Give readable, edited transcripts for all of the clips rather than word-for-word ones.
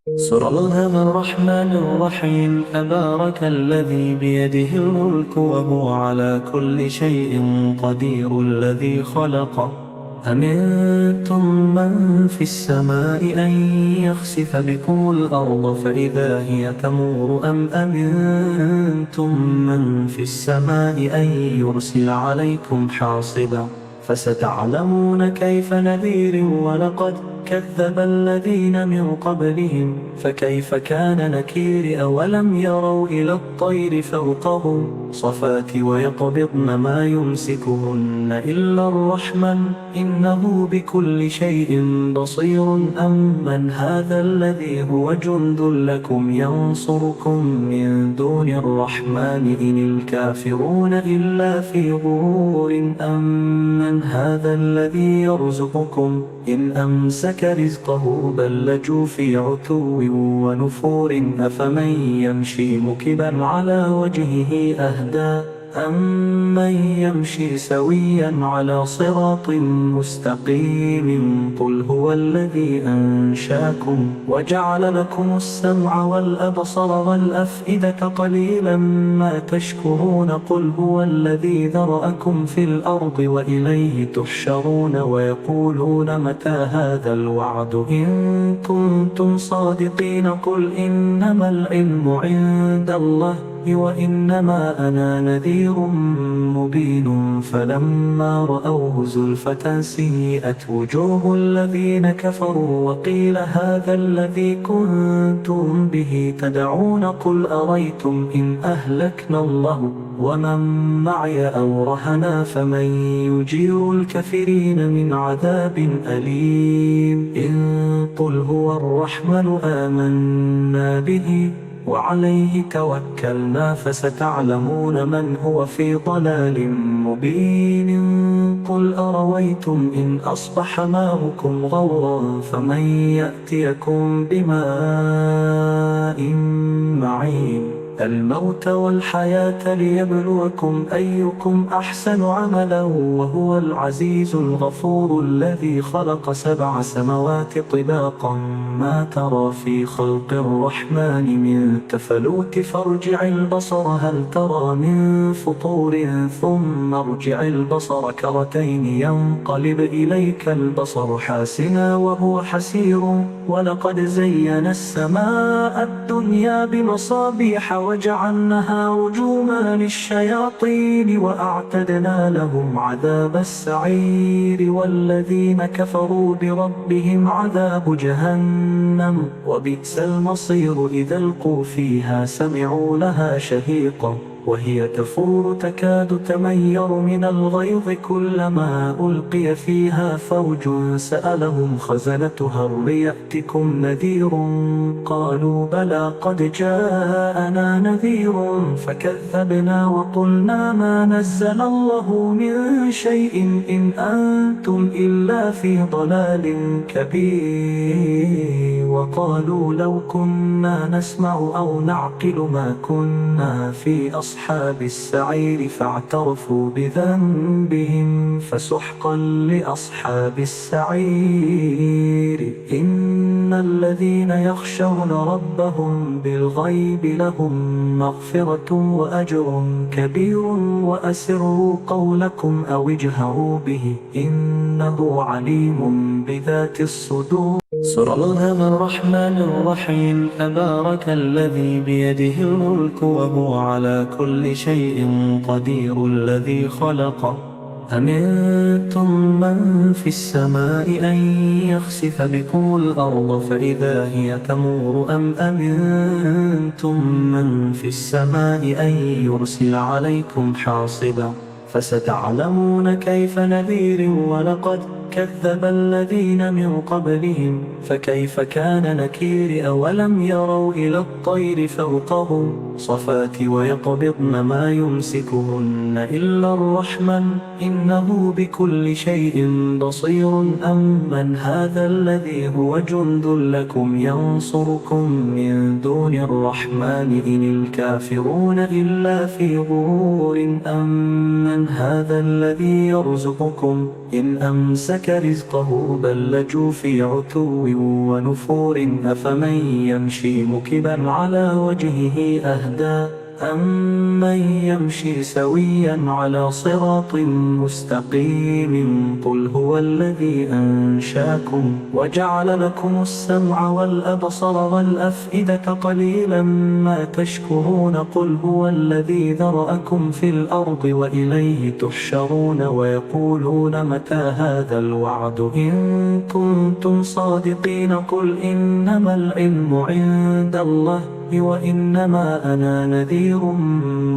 سر الله الرحمن الرحيم. تبارك الذي بيده الملك وهو على كل شيء قدير. الذي خلق. أمنتم من في السماء أن يخسف بكم الأرض فإذا هي تمور أم أمنتم من في السماء أن يرسل عليكم حاصبا فستعلمون كيف نذير. ولقد كذب الذين من قبلهم فكيف كان نكير. أولم يروا إلى الطير فوقهم صفات ويقبضن ما يمسكهن إلا الرحمن إنه بكل شيء بصير. أمن هذا الذي هو جند لكم ينصركم من دون الرحمن إن الكافرون إلا في غرور. أمن هذا الذي يرزقكم إن أمسك رزقه بل لجوا في عتو ونفور. أفمن يمشي مكبا على وجهه أهدى أمن يمشي سويا على صراط مستقيم. قل هو الذي أنشاكم وجعل لكم السمع والأبصر والأفئدة قليلا ما تشكرون. قل هو الذي ذرأكم في الأرض وإليه تحشرون. ويقولون متى هذا الوعد إن كنتم صادقين. قل إنما العلم عند الله وإنما أنا نذير مبين. فلما رأوه زلفة سيئت وجوه الذين كفروا وقيل هذا الذي كنتم به تدعون. قل أريتم إن أهلكنا الله ومن معي أو رهنا فمن يجير الكافرين من عذاب أليم. إن قل هو الرحمن آمنا به وعليه توكلنا فستعلمون من هو في ضلال مبين. قل أرويتم إن أصبح ماؤكم غورا فمن يأتيكم بماء معين. الموت والحياة ليبلوكم أيكم أحسن عملا وهو العزيز الغفور. الذي خلق 7 سماوات طباقا ما ترى في خلق الرحمن من تفلوت فارجع البصر هل ترى من فطور ثم ارجع البصر كرتين ينقلب إليك البصر حاسنا وهو حسير. ولقد زينا السماء الدنيا بمصابيح وجعلناها رجوما للشياطين وأعتدنا لهم عذاب السعير. والذين كفروا بربهم عذاب جهنم وبئس المصير. إذا ألقوا فيها سمعوا لها شهيقا وهي تفور تكاد تمير من الغيظ. كلما ألقي فيها فوج سألهم خزنتها هل يأتكم نذير. قالوا بلى قد جاءنا نذير فكذبنا وقلنا ما نزل الله من شيء إن أنتم إلا في ضلال كبير. وقالوا لو كنا نسمع أو نعقل ما كنا في أصحاب السعير فاعترفوا بذنبهم فسحقا لأصحاب السعير. إن الذين يخشون ربهم بالغيب لهم مغفرة وأجر كبير. وأسروا قولكم أو اجهروا به إنه عليم بذات الصدور. سر الله الرحمن الرحيم. تبارك الذي بيده الملك وهو على كل شيء قدير. الذي خلق. أمنتم من في السماء أن يخسف بكم الأرض فإذا هي تمور أم أمنتم من في السماء أن يرسل عليكم حاصبا فستعلمون كيف نذير. ولقد كذب الذين من قبلهم فكيف كان نكير. أولم يروا إلى الطير فوقهم صفات ويقبضن ما يمسكهن إلا الرحمن إنه بكل شيء بصير. أمن هذا الذي هو جند لكم ينصركم من دون الرحمن إن الكافرون إلا في غرور. أمن هذا الذي يرزقكم إن أمسك أمسك رزقه بل لجوا في عتو ونفور أفمن يمشي مكبا على وجهه أهدى أمن يمشي سويا على صراط مستقيم قل هو الذي أنشاكم وجعل لكم السمع والأبصر والأفئدة قليلا ما تشكرون قل هو الذي ذرأكم في الأرض وإليه تحشرون ويقولون متى هذا الوعد إن كنتم صادقين قل إنما العلم عند الله وإنما أنا نذير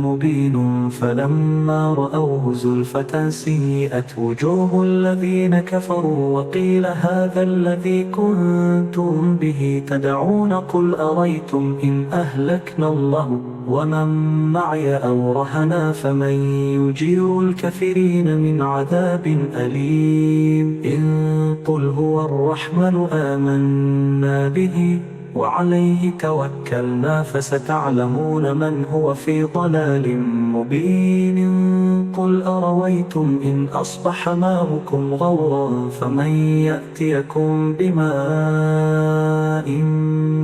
مبين فلما رأوه زلفة سيئت وجوه الذين كفروا وقيل هذا الذي كنتم به تدعون قل أريتم إن أهلكنا الله ومن معي أو رهنا فمن يجير الكافرين من عذاب أليم إن قل هو الرحمن آمنا به وعليه توكلنا فستعلمون من هو في ضلال مبين قل أرويتم إن أصبح ماؤكم غورا فمن يأتيكم بماء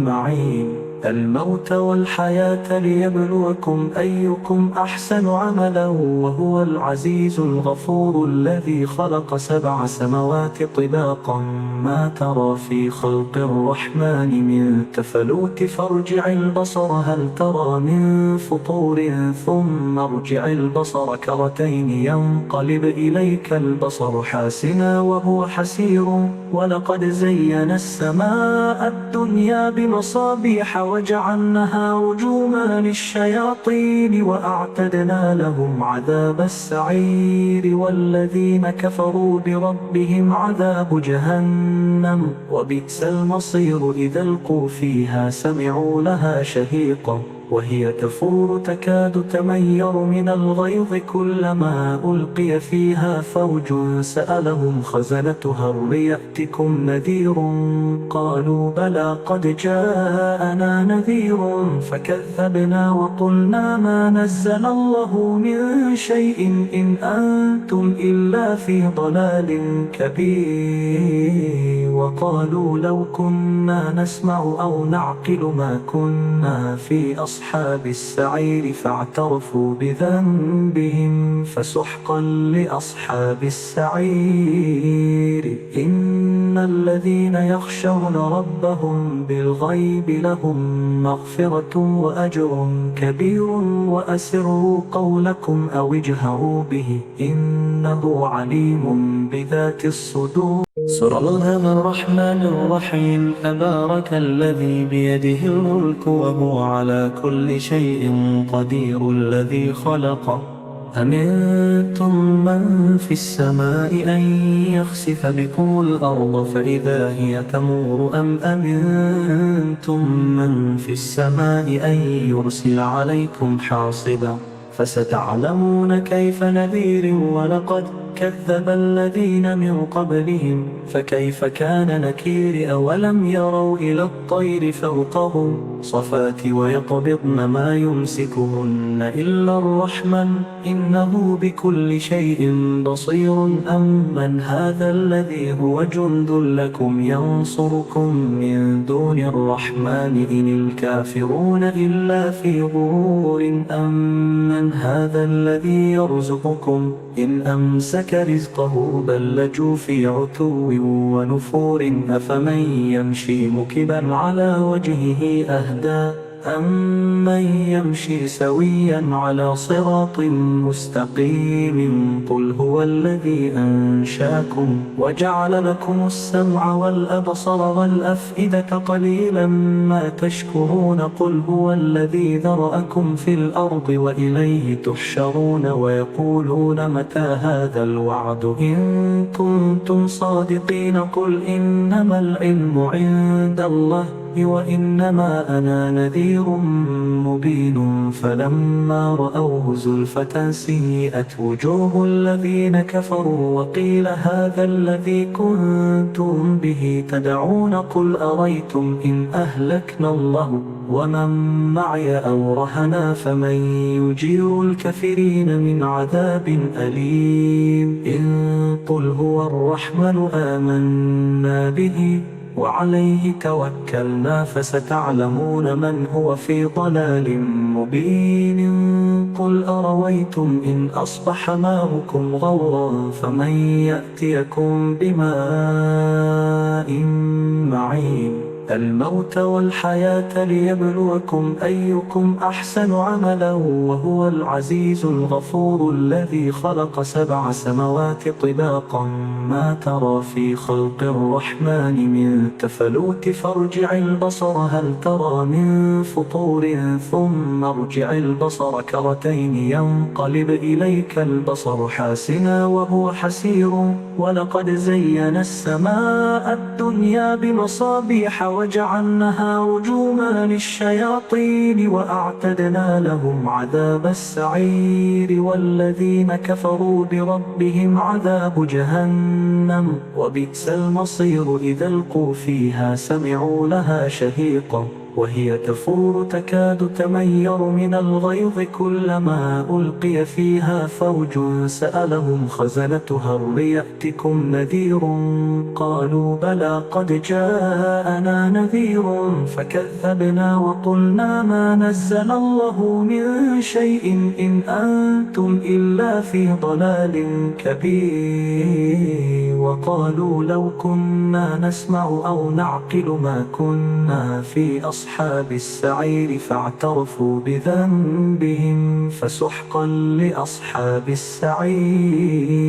معين الموت والحياة ليبلوكم أيكم أحسن عملا وهو العزيز الغفور الذي خلق 7 سماوات طباقا ما ترى في خلق الرحمن من تفلوت فارجع البصر هل ترى من فطور ثم ارجع البصر كرتين ينقلب إليك البصر حاسنا وهو حسير ولقد زينا السماء الدنيا بمصابيح وجعلناها رجوما للشياطين وأعتدنا لهم عذاب السعير والذين كفروا بربهم عذاب جهنم وبئس المصير إذا ألقوا فيها سمعوا لها شهيقا وهي تفور تكاد تمير من الغيظ كلما ألقي فيها فوج سألهم خزنتها هل يأتكم نذير قالوا بلى قد جاءنا نذير فكذبنا وقلنا ما نزل الله من شيء إن أنتم إلا في ضلال كبير وقالوا لو كنا نسمع أو نعقل ما كنا في أصحاب السعير فاعترفوا بذنبهم فسحقا لأصحاب السعير إن الذين يخشون ربهم بالغيب لهم مغفرة وأجر كبير وأسروا قولكم أو اجهروا به إنه عليم بذات الصدور سورة الرحمن الرحيم تبارك الذي بيده الملك وهو على كل شيء قدير الذي خلق أمنتم من في السماء أن يخسف بكم الأرض فإذا هي تمور أم أمنتم من في السماء أن يرسل عليكم حاصبا فستعلمون كيف نذير ولقد كذب الذين من قبلهم فكيف كان نكير أولم يروا إلى الطير فوقهم صفات ويقبضن ما يمسكهن إلا الرحمن إنه بكل شيء بصير أمن هذا الذي هو جند لكم ينصركم من دون الرحمن إن الكافرون إلا في غرور أمن هذا الذي يرزقكم إن أمسك رزقه بل لجوا في عتو ونفور أفمن يمشي مكبا على وجهه أهدى أمن يمشي سويا على صراط مستقيم قل هو الذي أنشاكم وجعل لكم السمع والأبصر والأفئدة قليلا ما تشكرون قل هو الذي ذرأكم في الأرض وإليه تحشرون ويقولون متى هذا الوعد إن كنتم صادقين قل إنما العلم عند الله وإنما أنا نذير مبين فلما رأوه زلفة سيئت وجوه الذين كفروا وقيل هذا الذي كنتم به تدعون قل أريتم إن أهلكنا الله ومن معي أو رهنا فمن يجير الكافرين من عذاب أليم إن قل هو الرحمن آمنا به وعليه توكلنا فستعلمون من هو في ضلال مبين قل أرويتم إن أصبح ماؤكم غورا فمن يأتيكم بماء معين الموت والحياة ليبلوكم أيكم أحسن عملا وهو العزيز الغفور الذي خلق 7 سماوات طباقا ما ترى في خلق الرحمن من تفلوت فارجع البصر هل ترى من فطور ثم ارجع البصر كرتين ينقلب إليك البصر حاسنا وهو حسير ولقد زينا السماء الدنيا بمصابيح وجعلناها رجوما للشياطين وأعتدنا لهم عذاب السعير والذين كفروا بربهم عذاب جهنم وبئس المصير إذا ألقوا فيها سمعوا لها شهيقا وهي تفور تكاد تمير من الغيظ كلما ألقي فيها فوج سألهم خزنتها هل يأتكم نذير قالوا بلى قد جاءنا نذير فكذبنا وقلنا ما نزل الله من شيء إن أنتم إلا في ضلال كبير وقالوا لو كنا نسمع أو نعقل ما كنا في أصحاب السعير فاعترفوا بذنبهم فسحقا لأصحاب السعير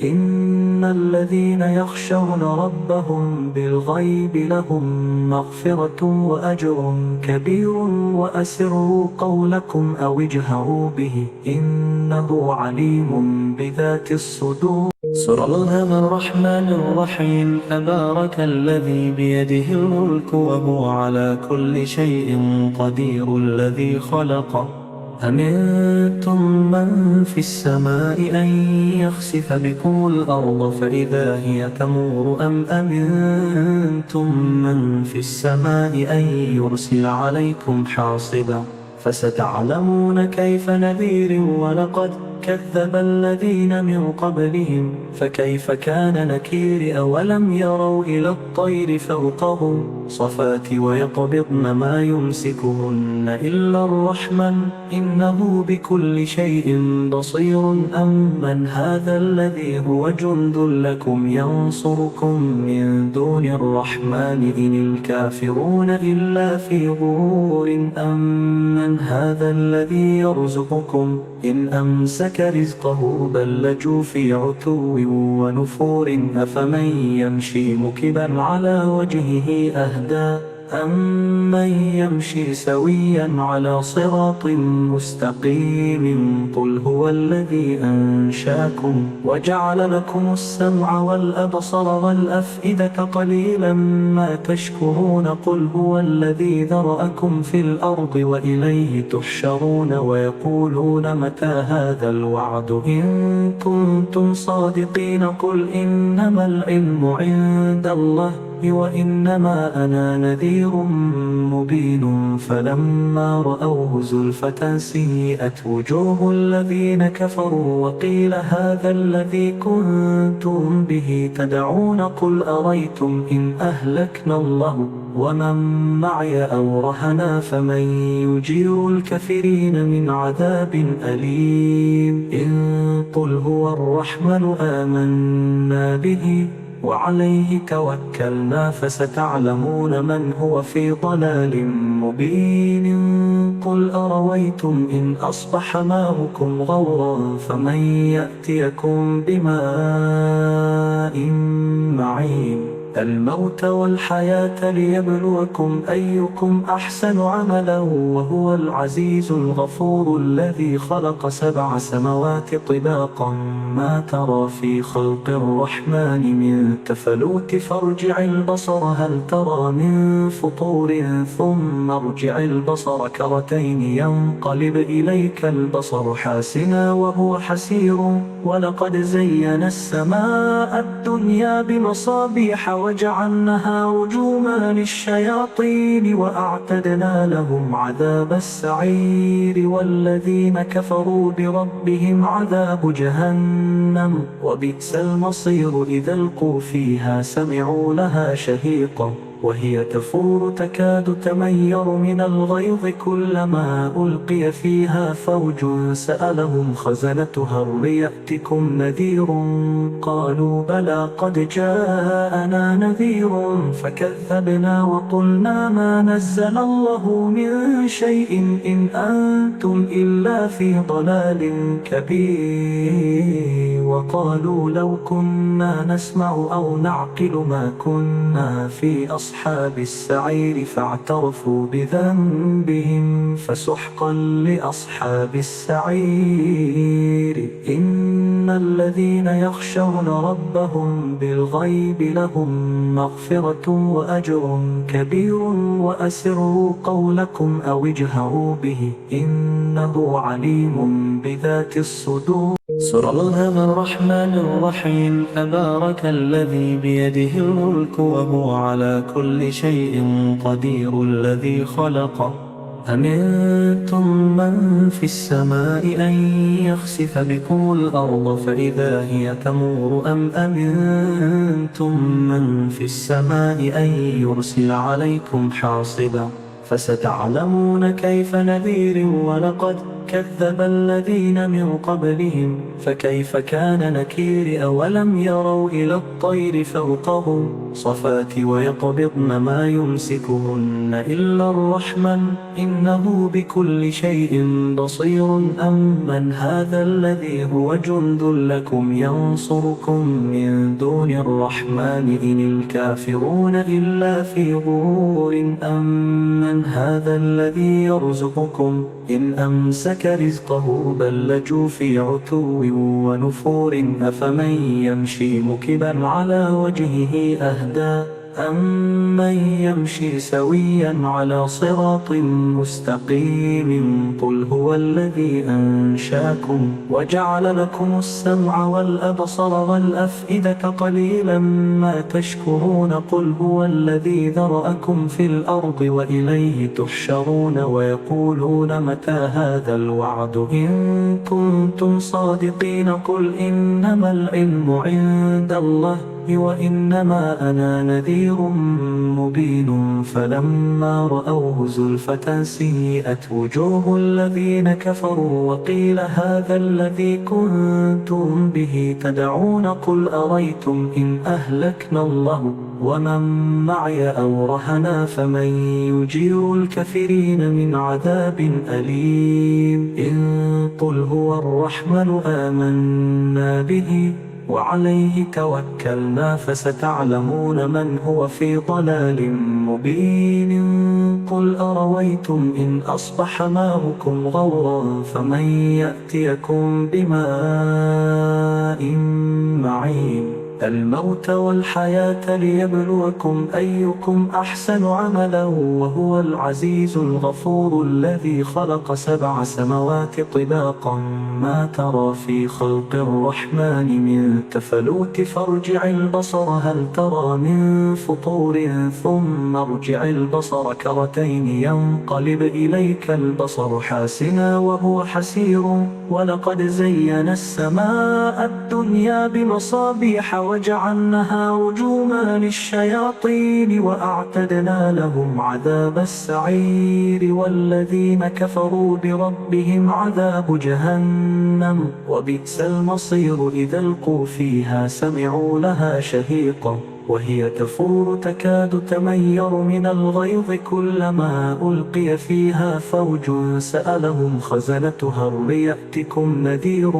إن الذين يخشون ربهم بالغيب لهم مغفرة وأجر كبير وأسروا قولكم أو اجهروا به إنه عليم بذات الصدور سورة الرحمن الرحيم تبارك الذي بيده الملك وهو على كل شيء قدير الذي خلق أمنتم من في السماء أن يخسف بكم الأرض فإذا هي تمور أم أمنتم من في السماء أن يرسل عليكم حاصبا فستعلمون كيف نذير ولقد كذب الذين من قبلهم فكيف كان نكير أولم يروا إلى الطير فوقهم صفات ويقبضن ما يمسكهن إلا الرحمن إنه بكل شيء بصير أمن هذا الذي هو جند لكم ينصركم من دون الرحمن إن الكافرون إلا في غرور أمن هذا الذي يرزقكم إن أمسك رزقه بل لجوا في عتو ونفور أفمن يمشي مكبا على وجهه أهدى أمن يمشي سويا على صراط مستقيم قل هو الذي أنشاكم وجعل لكم السمع والأبصر والأفئدة قليلا ما تشكرون قل هو الذي ذرأكم في الأرض وإليه تحشرون ويقولون متى هذا الوعد إن كنتم صادقين قل إنما العلم عند الله وإنما أنا نذير مبين فلما رأوه زلفة سيئت وجوه الذين كفروا وقيل هذا الذي كنتم به تدعون قل أريتم إن أهلكنا الله ومن معي أو رهنا فمن يجير الكافرين من عذاب أليم إن قل هو الرحمن آمنا به وعليه توكلنا فستعلمون من هو في ضلال مبين قل أرويتم إن أصبح ماؤكم غورا فمن يأتيكم بماء معين الموت والحياة ليبلوكم أيكم أحسن عملا وهو العزيز الغفور الذي خلق 7 سماوات طباقا ما ترى في خلق الرحمن من تفلوت فارجع البصر هل ترى من فطور ثم ارجع البصر كرتين ينقلب إليك البصر حاسنا وهو حسير ولقد زينا السماء الدنيا بمصابيح وجعلناها رجوما للشياطين وأعتدنا لهم عذاب السعير والذين كفروا بربهم عذاب جهنم وبئس المصير إذا ألقوا فيها سمعوا لها شهيقا وهي تفور تكاد تمير من الغيظ كلما ألقي فيها فوج سألهم خزنتها هل يأتكم نذير قالوا بلى قد جاءنا نذير فكذبنا وقلنا ما نزل الله من شيء إن أنتم إلا في ضلال كبير وقالوا لو كنا نسمع أو نعقل ما كنا في أصحاب السعير فاعترفوا بذنبهم فسحقا لأصحاب السعير إن الذين يخشون ربهم بالغيب لهم مغفرة وأجر كبير وأسروا قولكم أو اجهروا به إنه عليم بذات الصدور. سورة الرحمن الرحيم. تبارك الذي بيده الملك وهو على كل شيء قدير الذي خلق. أمنتم من في السماء أن يخسف بكم الأرض فإذا هي تمور أم أمنتم من في السماء أن يرسل عليكم حاصبا فستعلمون كيف نذير ولقد كذب الذين من قبلهم فكيف كان نكير. أولم يروا إلى الطير فوقهم صفات ويقبضن ما يمسكهن إلا الرحمن إنه بكل شيء بصير. أمن هذا الذي هو جند لكم ينصركم من دون الرحمن إن الكافرون إلا في غرور. أمن هذا الذي يرزقكم إن أمسك رزقه بل لجوا في عتو ونفور. أفمن يمشي مكبا على وجهه أهدى أمن يمشي سويا على صراط مستقيم. قل هو الذي أنشاكم وجعل لكم السمع والأبصر والأفئدة قليلا ما تشكرون. قل هو الذي ذرأكم في الأرض وإليه تحشرون. ويقولون متى هذا الوعد إن كنتم صادقين. قل إنما العلم عند الله وإنما أنا نذير مبين. فلما رأوه زلفة سيئت وجوه الذين كفروا وقيل هذا الذي كنتم به تدعون. قل أريتم إن أهلكنا الله ومن معي أو رهنا فمن يجير الكافرين من عذاب أليم. إن قل هو الرحمن آمنا به وعليه توكلنا فستعلمون من هو في ضلال مبين. قل أرويتم إن أصبح ماؤكم غورا فمن يأتيكم بماء معين. الموت والحياة ليبلوكم أيكم أحسن عملا وهو العزيز الغفور. الذي خلق 7 سماوات طباقا ما ترى في خلق الرحمن من تفلوت فارجع البصر هل ترى من فطور ثم ارجع البصر كرتين ينقلب إليك البصر حاسنا وهو حسير. ولقد زينا السماء الدنيا بمصابيح وجعلناها رجوما للشياطين وأعتدنا لهم عذاب السعير والذين كفروا بربهم عذاب جهنم وبئس المصير إذا ألقوا فيها سمعوا لها شهيقا وهي تفور تكاد تمير من الغيظ كلما ألقي فيها فوج سألهم خزنتها هل يأتكم نذير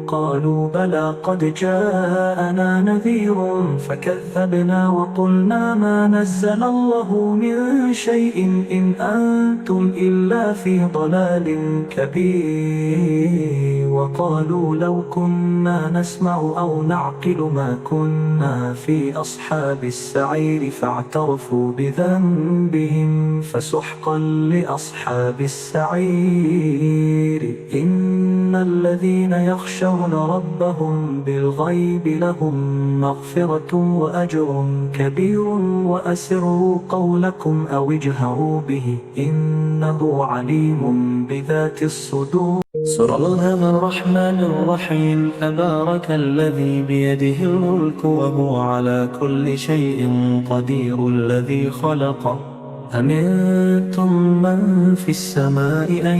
قالوا بلى قد جاءنا نذير فكذبنا وقلنا ما نزل الله من شيء إن أنتم إلا في ضلال كبير. وقالوا لو كنا نسمع أو نعقل ما كنا في أصحاب السعير فاعترفوا بذنبهم فسحقا لأصحاب السعير. إن الذين يخشون ربهم بالغيب لهم مغفرة وأجر كبير وأسروا قولكم أو اجهروا به إنه عليم بذات الصدور. سر الله الرحمن الرحيم. تبارك الذي بيده الملك وهو على كل شيء قدير الذي خلق. أمنتم من في السماء أن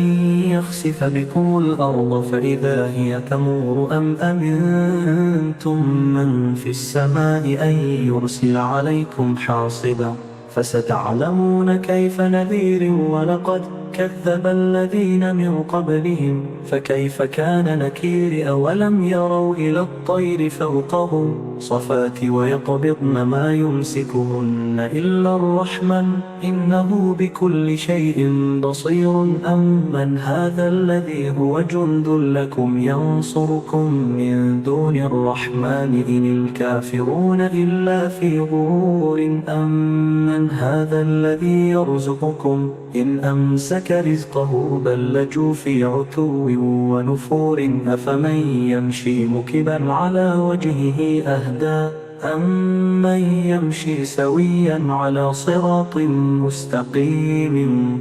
يخسف بكم الأرض فإذا هي تمور أم أمنتم من في السماء أن يرسل عليكم حاصبا فستعلمون كيف نذير. ولقد كذب الذين من قبلهم فكيف كان نكير. أولم يروا إلى الطير فوقهم صفات ويقبضن ما يمسكهن إلا الرحمن إنه بكل شيء بصير. أمن هذا الذي هو جند لكم ينصركم من دون الرحمن إن الكافرون إلا في غرور. أمن هذا الذي يرزقكم إن أمسك رزقه بل لجوا في عتو ونفور. أفمن يمشي مكبا على وجهه أهدى أمن يمشي سويا على صراط مستقيم.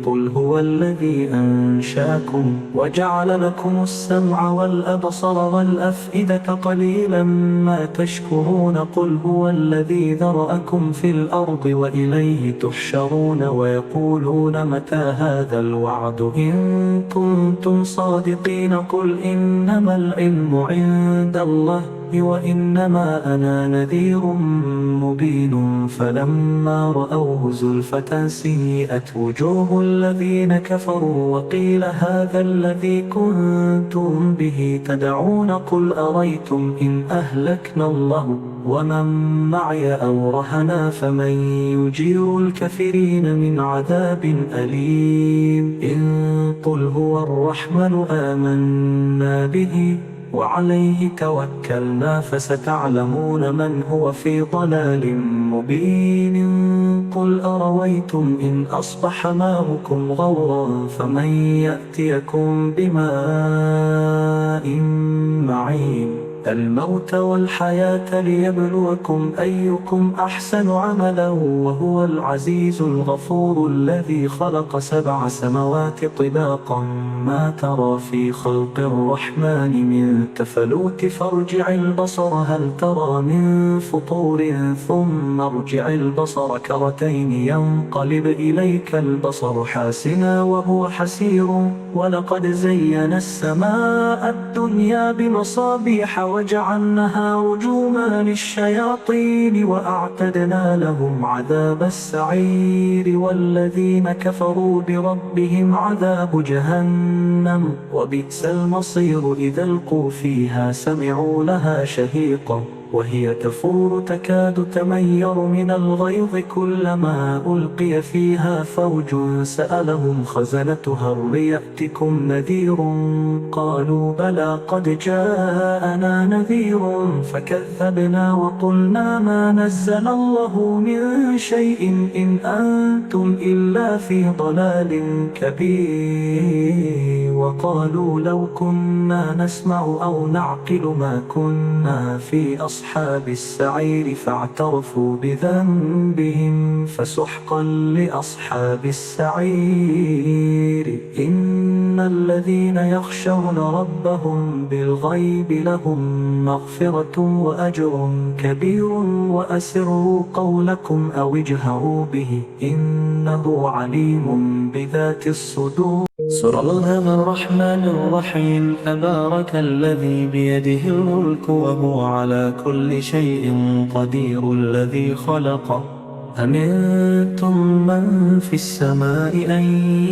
قل هو الذي أنشاكم وجعل لكم السمع والأبصر والأفئدة قليلا ما تشكرون. قل هو الذي ذرأكم في الأرض وإليه تحشرون. ويقولون متى هذا الوعد إن كنتم صادقين. قل إنما العلم عند الله وإنما أنا نذير مبين. فلما رأوه زلفة سيئت وجوه الذين كفروا وقيل هذا الذي كنتم به تدعون. قل أريتم إن أهلكنا الله ومن معي أو رهنا فمن يجير الكافرين من عذاب أليم. إن قل هو الرحمن آمنا به وعليه توكلنا فستعلمون من هو في ضلال مبين. قل أرويتم إن أصبح ماؤكم غورا فمن يأتيكم بماء معين. الموت والحياة ليبلوكم أيكم أحسن عملا وهو العزيز الغفور. الذي خلق 7 سماوات طباقا ما ترى في خلق الرحمن من تفلوت فارجع البصر هل ترى من فطور ثم ارجع البصر كرتين ينقلب إليك البصر حاسنا وهو حسير. ولقد زينا السماء الدنيا بمصابيح وجعلناها رجوما للشياطين وأعتدنا لهم عذاب السعير. والذين كفروا بربهم عذاب جهنم وبئس المصير. إذا ألقوا فيها سمعوا لها شهيقا وهي تفور تكاد تمير من الغيظ. كلما ألقي فيها فوج سألهم خزنتها هل يأتكم نذير. قالوا بلى قد جاءنا نذير فكذبنا وقلنا ما نزل الله من شيء إن أنتم إلا في ضلال كبير. وقالوا لو كنا نسمع أو نعقل ما كنا في أصحاب السعير فاعترفوا بذنبهم فسحقا لأصحاب السعير. إن الذين يخشون ربهم بالغيب لهم مغفرة وأجر كبير وأسروا قولكم أو اجهروا به إنه عليم بذات الصدور. سر الله الرحمن الرحيم. تبارك الذي بيده الملك وهو على كل شيء قدير الذي خلق. أمنتم من في السماء أن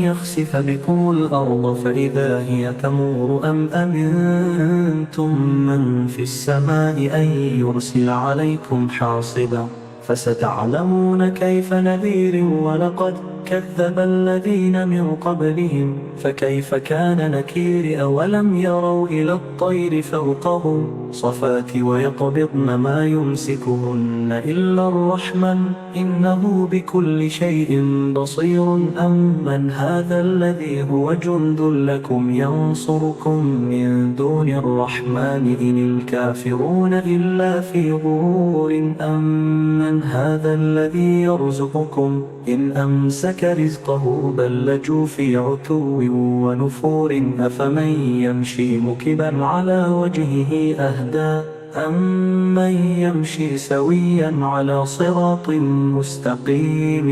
يخسف بكم الأرض فإذا هي تمور أم أمنتم من في السماء أن يرسل عليكم حاصبا فستعلمون كيف نذير. ولقد كذب الذين من قبلهم فكيف كان نكير. أولم يروا إلى الطير فوقهم صفات ويقبضن ما يمسكهن إلا الرحمن إنه بكل شيء بصير أمن هذا الذي هو جند لكم ينصركم من دون الرحمن إن الكافرون إلا في غرور أمن هذا الذي يرزقكم إن أمسك رزقه بل لجوا في عتو ونفور أفمن يمشي مكبا على وجهه أهدى أمن يمشي سويا على صراط مستقيم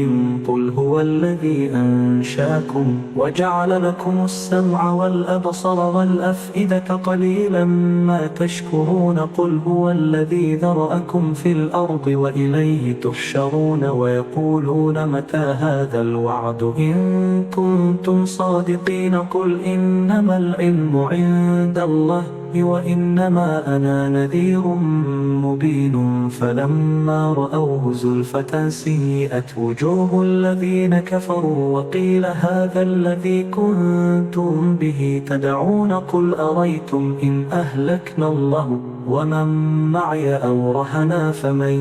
قل هو الذي أنشاكم وجعل لكم السمع والأبصر والأفئدة قليلا ما تشكرون قل هو الذي ذرأكم في الأرض وإليه تحشرون ويقولون متى هذا الوعد إن كنتم صادقين قل إنما العلم عند الله وإنما أنا نذير مبين فلما رأوه زلفة سيئت وجوه الذين كفروا وقيل هذا الذي كنتم به تدعون قل أريتم إن أهلكنا الله ومن معي أو رهنا فمن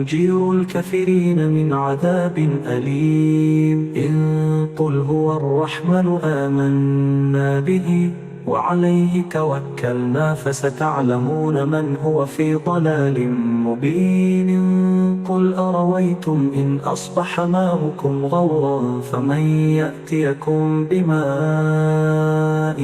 يجير الكافرين من عذاب أليم إن قل هو الرحمن آمنا به وعليه توكلنا فستعلمون من هو في ضلال مبين قل أرويتم إن أصبح ماؤكم غورا فمن يأتيكم بماء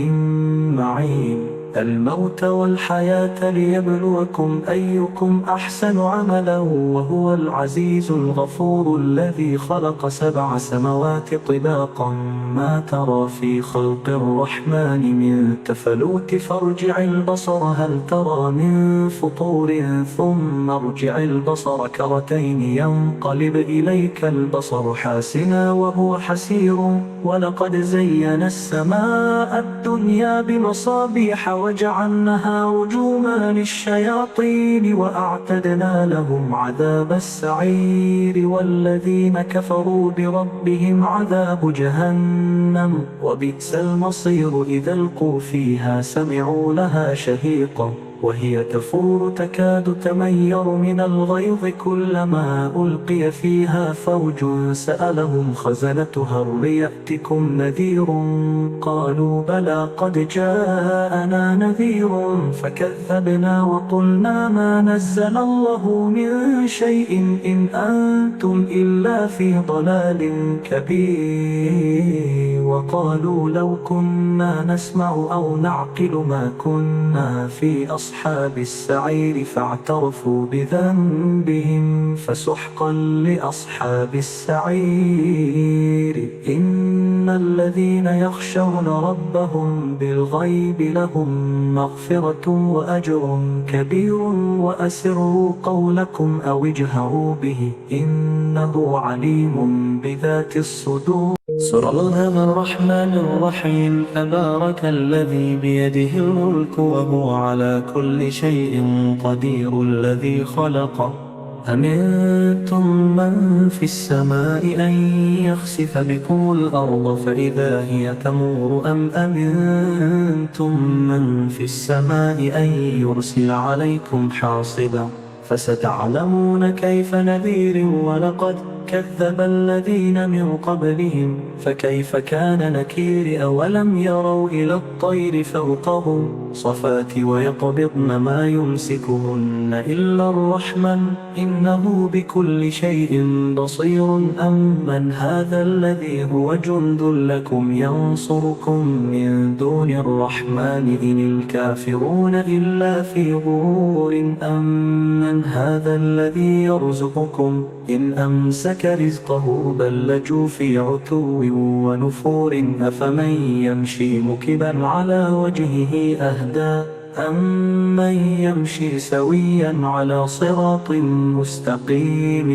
معين الموت والحياة ليبلوكم أيكم أحسن عملا وهو العزيز الغفور الذي خلق 7 سماوات طباقا ما ترى في خلق الرحمن من تفلوت فارجع البصر هل ترى من فطور ثم ارجع البصر كرتين ينقلب إليك البصر حاسنا وهو حسير ولقد زينا السماء الدنيا بمصابيح وجعلناها رجوما للشياطين وأعتدنا لهم عذاب السعير والذين كفروا بربهم عذاب جهنم وبئس المصير إذا ألقوا فيها سمعوا لها شهيقا وهي تفور تكاد تمير من الغيظ كلما ألقي فيها فوج سألهم خزنتها هل يأتكم نذير قالوا بلى قد جاءنا نذير فكذبنا وقلنا ما نزل الله من شيء إن أنتم إلا في ضلال كبير وقالوا لو كنا نسمع أو نعقل ما كنا في أصحاب السعير فاعترفوا بذنبهم فسحقا لأصحاب السعير إن الذين يخشون ربهم بالغيب لهم مغفرة وأجر كبير وأسروا قولكم أو اجهروا به إنه عليم بذات الصدور سورة الرحمن الرحيم تبارك الذي بيده الملك وهو على كل شيء قدير الذي خلق أمنتم من في السماء أن يخسف بكم الأرض فإذا هي تمور أم أمنتم من في السماء أن يرسل عليكم حاصبا فستعلمون كيف نذير ولقد كذب الذين من قبلهم فكيف كان نكير أولم يروا إلى الطير فوقهم صفات ويقبضن ما يمسكهن إلا الرحمن إنه بكل شيء بصير أمن هذا الذي هو جند لكم ينصركم من دون الرحمن إن الكافرون إلا في غرور أمن هذا الذي يرزقكم إن أمسك رزقه بل لجوا في عتو ونفور أفمن يمشي مكبا على وجهه أهدى أمن يمشي سويا على صراط مستقيم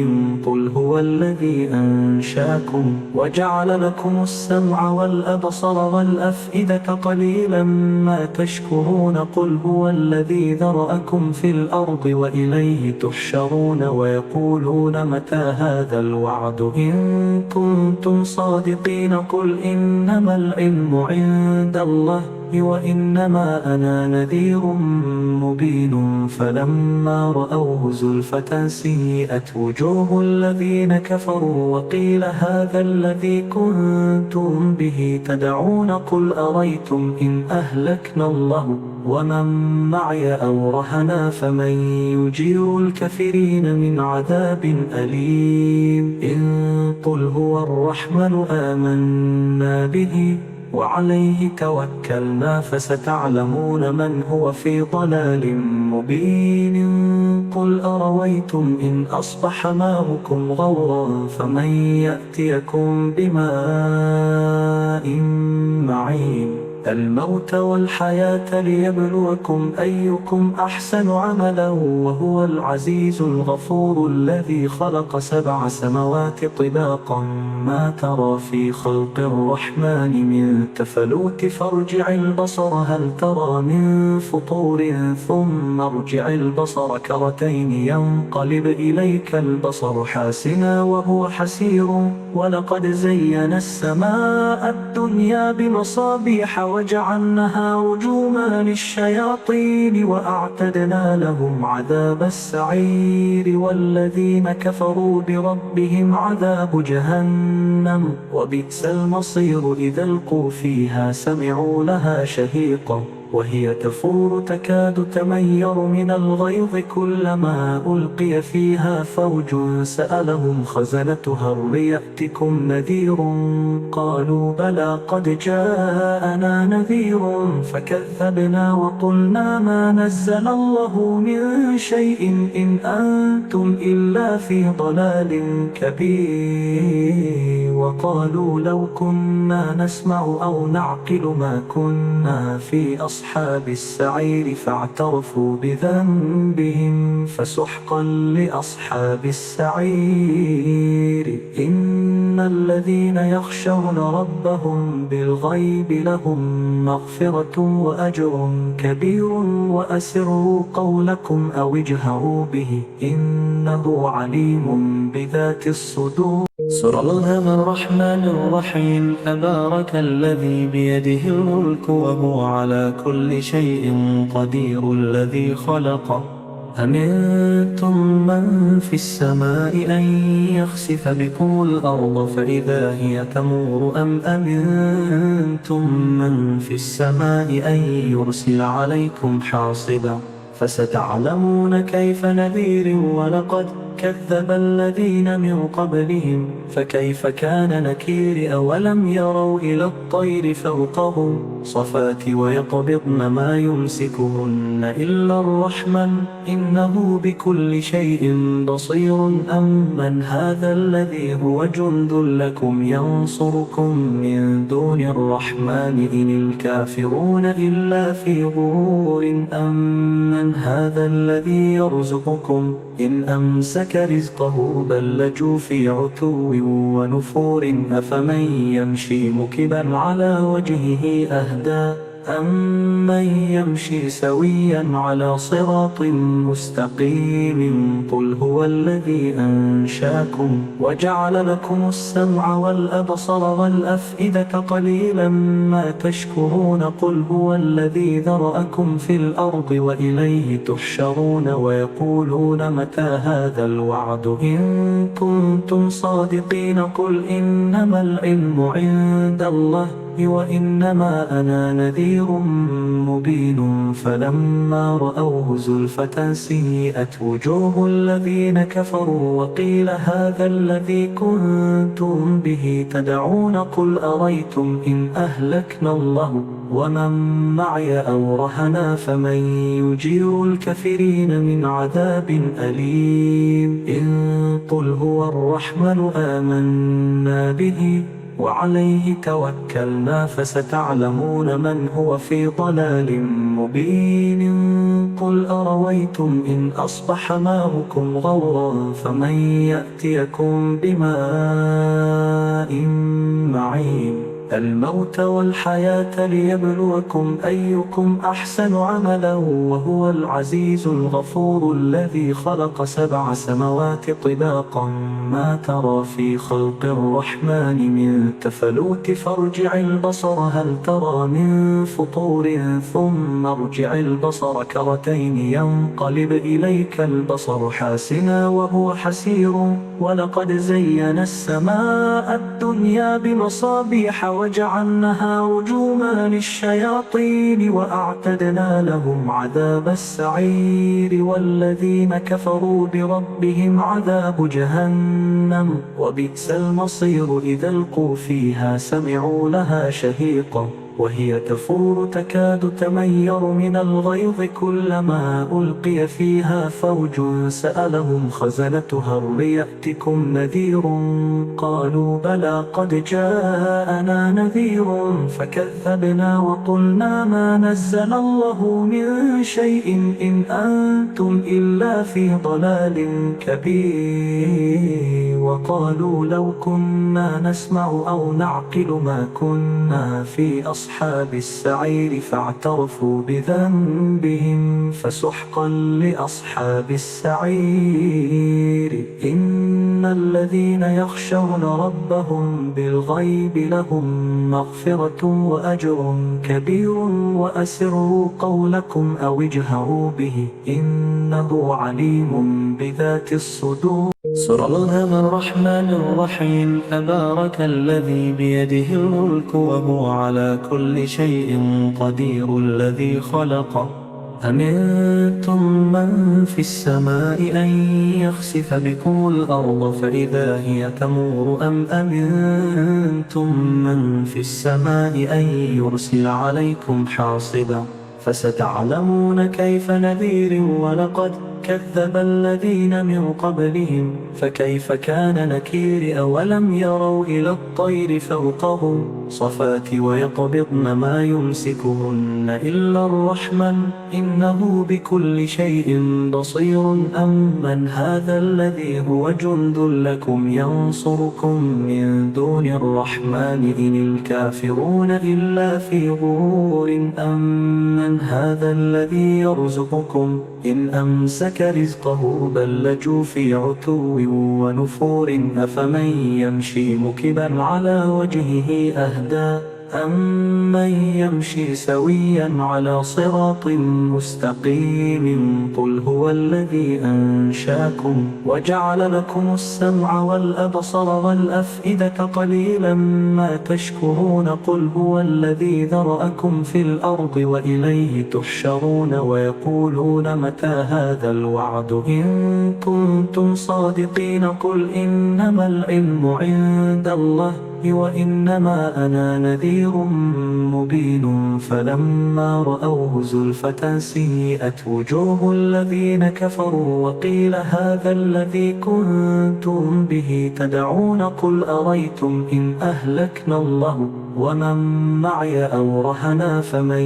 قل هو الذي أنشاكم وجعل لكم السمع والأبصر والأفئدة قليلا ما تشكرون قل هو الذي ذرأكم في الأرض وإليه تحشرون ويقولون متى هذا الوعد إن كنتم صادقين قل إنما العلم عند الله وإنما أنا نذير مبين فلما رأوه زلفة سيئت وجوه الذين كفروا وقيل هذا الذي كنتم به تدعون قل أريتم إن أهلكنا الله ومن معي أو رهنا فمن يجير الكافرين من عذاب أليم إن قل هو الرحمن آمنا به وعليه توكلنا فستعلمون من هو في ضلال مبين قل أرويتم إن أصبح ماؤكم غورا فمن يأتيكم بماء معين الموت والحياة ليبلوكم أيكم أحسن عملا وهو العزيز الغفور الذي خلق 7 سماوات طباقا ما ترى في خلق الرحمن من تفلوت فارجع البصر هل ترى من فطور ثم ارجع البصر كرتين ينقلب إليك البصر حاسنا وهو حسير ولقد زينا السماء الدنيا بمصابيح وجعلناها رجوما للشياطين وأعتدنا لهم عذاب السعير والذين كفروا بربهم عذاب جهنم وبئس المصير إذا ألقوا فيها سمعوا لها شهيقا وهي تفور تكاد تمير من الغيظ كلما ألقي فيها فوج سألهم خزنتها هل يأتكم نذير قالوا بلى قد جاءنا نذير فكذبنا وقلنا ما نزل الله من شيء إن أنتم إلا في ضلال كبير وقالوا لو كنا نسمع أو نعقل ما كنا في أصحاب السعير فاعترفوا بذنبهم فسحقا لأصحاب السعير إن الذين يخشون ربهم بالغيب لهم مغفرة وأجر كبير وأسروا قولكم أو اجهروا به إنه عليم بذات الصدور سورة الرحمن الرحيم تبارك الذي بيده الملك وهو على كل شيء قدير الذي خلق أمنتم من في السماء أن يخسف بكم الأرض فإذا هي تمور أم أمنتم من في السماء أن يرسل عليكم حاصبا فستعلمون كيف نذير ولقد كذب الذين من قبلهم فكيف كان نكير أولم يروا إلى الطير فوقهم صفات ويقبضن ما يمسكهن إلا الرحمن إنه بكل شيء بصير أمن هذا الذي هو جند لكم ينصركم من دون الرحمن إن الكافرون إلا في غرور أمن هذا الذي يرزقكم إن أمسك رزقه بل لجوا في عتو ونفور أفمن يمشي مكبا على وجهه أهدى أمن يمشي سويا على صراط مستقيم قل هو الذي أنشاكم وجعل لكم السمع والأبصر والأفئدة قليلا ما تشكرون قل هو الذي ذرأكم في الأرض وإليه تحشرون ويقولون متى هذا الوعد إن كنتم صادقين قل إنما العلم عند الله وإنما أنا نذير مبين فلما رأوه زلفة سيئت وجوه الذين كفروا وقيل هذا الذي كنتم به تدعون قل أريتم إن أهلكنا الله ومن معي أو رهنا فمن يجير الكافرين من عذاب أليم إن قل هو الرحمن آمنا به وعليه توكلنا فستعلمون من هو في ضلال مبين قل أرويتم إن أصبح ماؤكم غورا فمن يأتيكم بماء معين الموت والحياة ليبلوكم أيكم أحسن عملا وهو العزيز الغفور الذي خلق 7 سماوات طباقا ما ترى في خلق الرحمن من تفلوت فارجع البصر هل ترى من فطور ثم ارجع البصر كرتين ينقلب إليك البصر حاسنا وهو حسير ولقد زينا السماء الدنيا بمصابيح وجعلناها رجوما للشياطين وأعتدنا لهم عذاب السعير والذين كفروا بربهم عذاب جهنم وبئس المصير إذا ألقوا فيها سمعوا لها شهيقا وهي تفور تكاد تمير من الغيظ كلما ألقي فيها فوج سألهم خزنتها هل يأتكم نذير قالوا بلى قد جاءنا نذير فكذبنا وقلنا ما نزل الله من شيء إن أنتم إلا في ضلال كبير وقالوا لو كنا نسمع أو نعقل ما كنا في أصحاب السعير فاعترفوا بذنبهم فسحقا لأصحاب السعير إن الذين يخشون ربهم بالغيب لهم مغفرة وأجر كبير وأسروا قولكم أو اجهروا به إنه عليم بذات الصدور. سورة الرحمن الرحيم. تبارك الذي بيده الملك وهو على كل شيء قدير الذي خلق. أمنتم من في السماء أن يخسف بكم الأرض فإذا هي تمور أم أمنتم من في السماء أن يرسل عليكم حاصبا فستعلمون كيف نذير ولقد كذب الذين من قبلهم فكيف كان نكير أولم يروا إلى الطير فوقهم صفات ويقبضن ما يمسكهن إلا الرحمن إنه بكل شيء بصير أمن هذا الذي هو جند لكم ينصركم من دون الرحمن إن الكافرون إلا في غرور أمن هذا الذي يرزقكم إن أمسك رزقه بل لجوا في عتو ونفور أفمن يمشي مكبا على وجهه أهدى أمن يمشي سويا على صراط مستقيم قل هو الذي أنشاكم وجعل لكم السمع والأبصر والأفئدة قليلا ما تشكرون قل هو الذي ذرأكم في الأرض وإليه تحشرون ويقولون متى هذا الوعد إن كنتم صادقين قل إنما العلم عند الله وإنما أنا نذير مبين فلما رأوه زلفة سيئت وجوه الذين كفروا وقيل هذا الذي كنتم به تدعون قل أريتم إن أهلكنا الله ومن معي أو رهنا فمن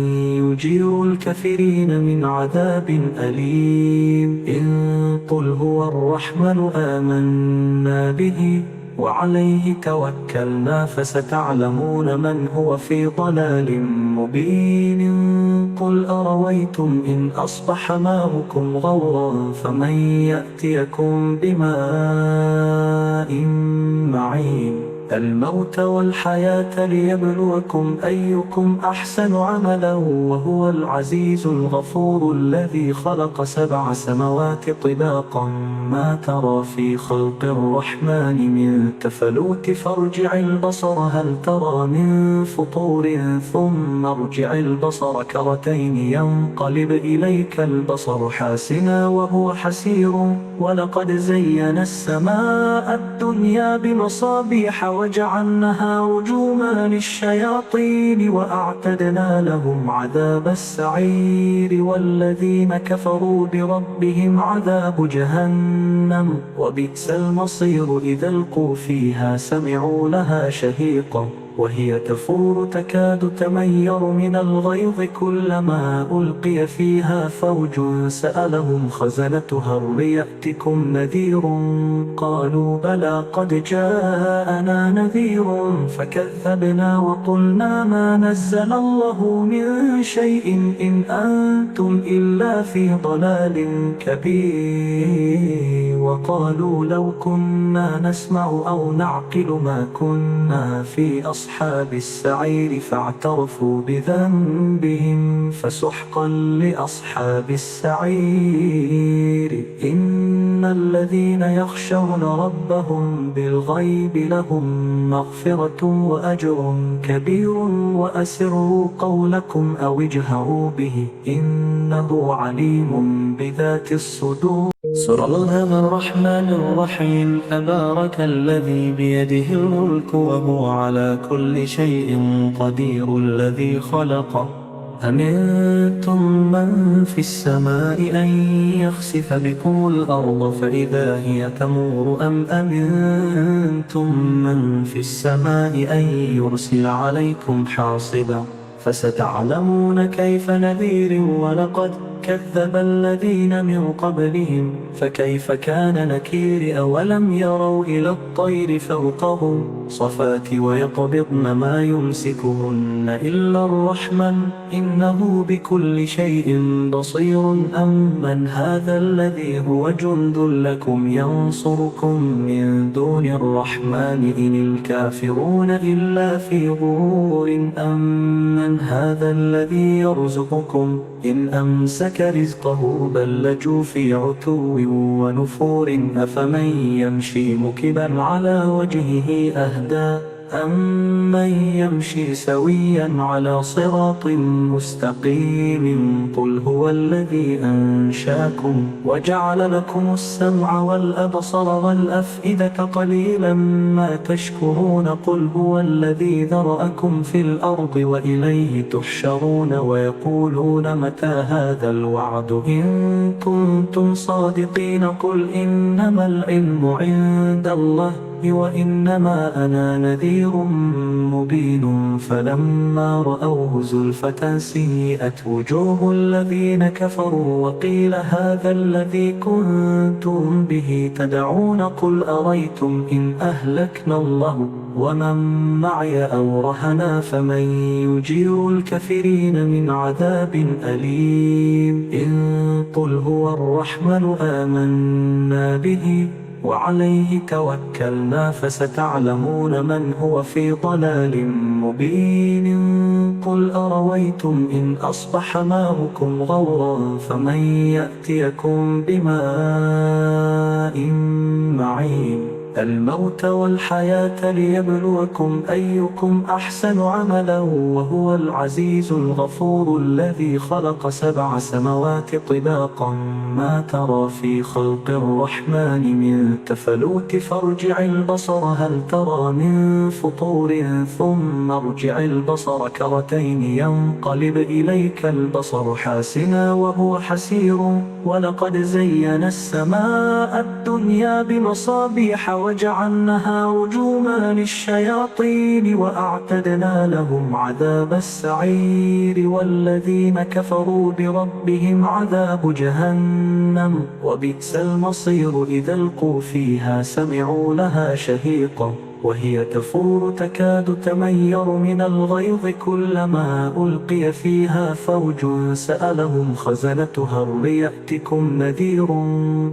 يجير الكافرين من عذاب أليم إن قل هو الرحمن آمنا به وعليه توكلنا فستعلمون من هو في ضلال مبين قل أرويتم إن أصبح ماؤكم غورا فمن يأتيكم بماء معين الموت والحياة ليبلوكم أيكم أحسن عملا وهو العزيز الغفور الذي خلق 7 سماوات طباقا ما ترى في خلق الرحمن من تفلوت فارجع البصر هل ترى من فطور ثم ارجع البصر كرتين ينقلب إليك البصر حاسنا وهو حسير ولقد زينا السماء الدنيا بمصابيح وجعلناها رجوما للشياطين وأعتدنا لهم عذاب السعير والذين كفروا بربهم عذاب جهنم وبئس المصير إذا ألقوا فيها سمعوا لها شهيقا وهي تفور تكاد تمير من الغيظ كلما ألقي فيها فوج سألهم خزنتها هل يأتكم نذير قالوا بلى قد جاءنا نذير فكذبنا وقلنا ما نزل الله من شيء إن أنتم إلا في ضلال كبير وقالوا لو كنا نسمع أو نعقل ما كنا في أصحاب السعير فاعترفوا بذنبهم فسحقا لأصحاب السعير إن الذين يخشون ربهم بالغيب لهم مغفرة وأجر كبير وأسروا قولكم أو اجهروا به إنه عليم بذات الصدور. سورة الرحمن الرحيم. تبارك الذي بيده الملك وهو على كل شيء قدير الذي خلق. أمنتم من في السماء أن يخسف بكم الأرض فإذا هي تمور أم أمنتم من في السماء أن يرسل عليكم حاصبا فستعلمون كيف نذير ولقد كذب الذين من قبلهم فكيف كان نكير. أولم يروا إلى الطير فوقهم صفات ويقبضن ما يمسكهن إلا الرحمن إنه بكل شيء بصير. أمن هذا الذي هو جند لكم ينصركم من دون الرحمن إن الكافرون إلا في غرور. أمن هذا الذي يرزقكم إن أمسك رزقه بل لجوا في عتو ونفور. أفمن يمشي مكبا على وجهه أهدى أمن يمشي سويا على صراط مستقيم. قل هو الذي أنشاكم وجعل لكم السمع والأبصر والأفئدة قليلا ما تشكرون. قل هو الذي ذرأكم في الأرض وإليه تحشرون. ويقولون متى هذا الوعد إن كنتم صادقين. قل إنما العلم عند الله وإنما أنا نذير مبين. فلما رأوه زلفة سيئت وجوه الذين كفروا وقيل هذا الذي كنتم به تدعون. قل أريتم إن أهلكنا الله ومن معي أو رهنا فمن يجير الكافرين من عذاب أليم. إن قل هو الرحمن آمنا به وعليه توكلنا فستعلمون من هو في ضلال مبين. قل أرويتم إن أصبح ماؤكم غورا فمن يأتيكم بماء معين. الموت والحياة ليبلوكم أيكم أحسن عملا وهو العزيز الغفور. الذي خلق 7 سماوات طباقا ما ترى في خلق الرحمن من تفلوت فارجع البصر هل ترى من فطور ثم ارجع البصر كرتين ينقلب إليك البصر حاسنا وهو حسير. ولقد زينا السماء الدنيا بمصابيح وجعلناها رجوما للشياطين وأعتدنا لهم عذاب السعير. والذين كفروا بربهم عذاب جهنم وبئس المصير. إذا ألقوا فيها سمعوا لها شهيقا وهي تفور تكاد تمير من الغيظ كلما ألقي فيها فوج سألهم خزنتها هل يأتكم نذير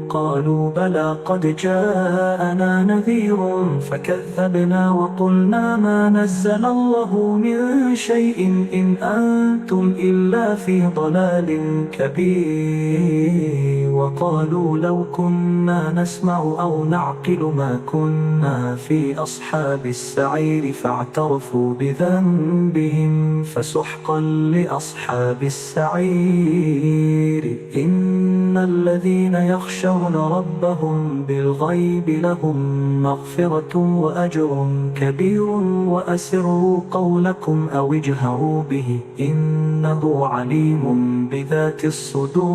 قالوا بلى قد جاءنا نذير فكذبنا وقلنا ما نزل الله من شيء إن أنتم إلا في ضلال كبير. وقالوا لو كنا نسمع أو نعقل ما كنا في أصحاب السعير فاعترفوا بذنبهم فسحقا لأصحاب السعير. إن الذين يخشون ربهم بالغيب لهم مغفرة وأجر كبير. وأسروا قولكم أو اجهروا به إنه عليم بذات الصدور.